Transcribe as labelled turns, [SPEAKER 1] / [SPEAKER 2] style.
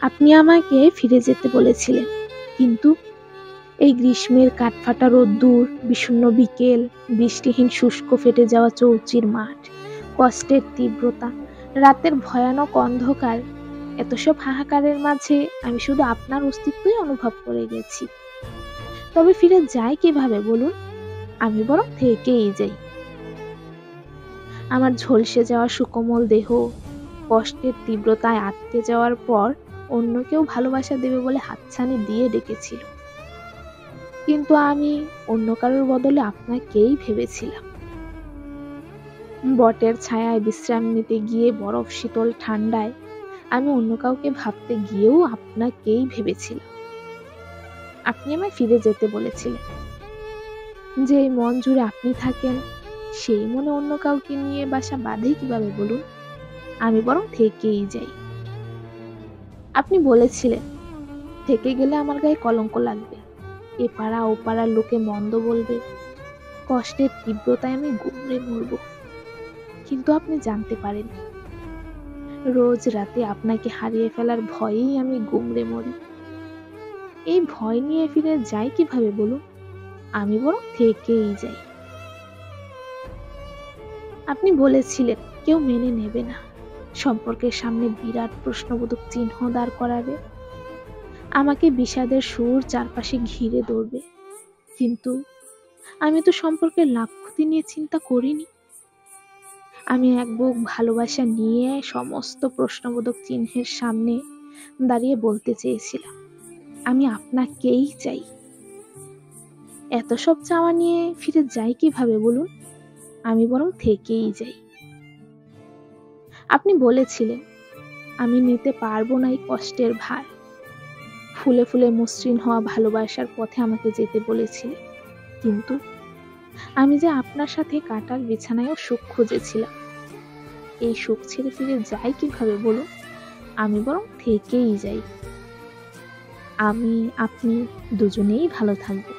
[SPEAKER 1] আপনি আমাকে ফিরে যেতে বলেছিলেন, কিন্তু এই গ্রীষ্মের কাঠফাটা রোদ্দুর, বিষণ্ণ বিকেল, বৃষ্টিহীন শুষ্ক ফেটে যাওয়া চৌচির মাঠ, কষ্টের তীব্রতা, রাতের ভয়ানক অন্ধকার, এত সব হাহাকারের মাঝে আমি শুধু আপনার অস্তিত্বই অনুভব করে গেছি। তবে ফিরে যাই কিভাবে বলুন? আমি বরং থেকেই যাই। আমার ঝলসে যাওয়া সুকোমল দেহ কষ্টের তীব্রতায় আটকে যাওয়ার পর অন্য কেউ ভালোবাসা দেবে বলে হাতছানি দিয়ে ডেকেছিল, কিন্তু আমি অন্য কারোর বদলে আপনাকেই ভেবেছিলাম। বটের ছায়ায় বিশ্রাম নিতে গিয়ে বরফ শীতল ঠান্ডায় আমি অন্য কাউকে ভাবতে গিয়েও আপনাকেই ভেবেছিলাম। আপনি আমায় ফিরে যেতে বলেছিলেন, যে এই মন জুড়ে আপনি থাকেন সেই মনে অন্য কাউকে নিয়ে বাসা বাঁধে কিভাবে বলুন? আমি বরং থেকেই যাই। আপনি বলেছিলেন, থেকে গেলে আমার গায়ে কলঙ্ক লাগবে, এ পাড়া ও পাড়ার লোকে মন্দ বলবে, কষ্টের তীব্রতায় আমি গুমড়ে মরব। কিন্তু আপনি জানতে পারেন, রোজ রাতে আপনাকে হারিয়ে ফেলার ভয়েই আমি গুমড়ে মরি। এই ভয় নিয়ে ফিরে যাই কিভাবে বলুন? আমি বরং থেকেই যাই। আপনি বলেছিলেন কেউ মেনে নেবে না, সম্পর্কের সামনে বিরাট প্রশ্নবোধক চিহ্ন দাঁড় করাবে, আমাকে বিষাদের সুর চারপাশে ঘিরে ধরবে। কিন্তু আমি তো সম্পর্কের লাভ ক্ষতি নিয়ে চিন্তা করিনি। আমি এক বুক ভালোবাসা নিয়ে সমস্ত প্রশ্নবোধক চিহ্নের সামনে দাঁড়িয়ে বলতে চেয়েছিলাম, আমি আপনাকেই চাই। এত সব চাওয়া নিয়ে ফিরে যাই কিভাবে বলুন? আমি বরং থেকেই যাই। আপনি বলেছিলেন আমি নিতে পারবো না এই কষ্টের ভার, ফুলে ফুলে মসৃণ হওয়া ভালোবাসার পথে আমাকে যেতে বলেছিলেন, কিন্তু আমি যে আপনার সাথে কাটার বিছানায়ও সুখ খুঁজেছিলাম। এই সুখ ছেড়ে ফিরে যাই কিভাবে বলুন? আমি বরং থেকেই যাই। আমি আপনি দুজনেই ভালো থাকবো।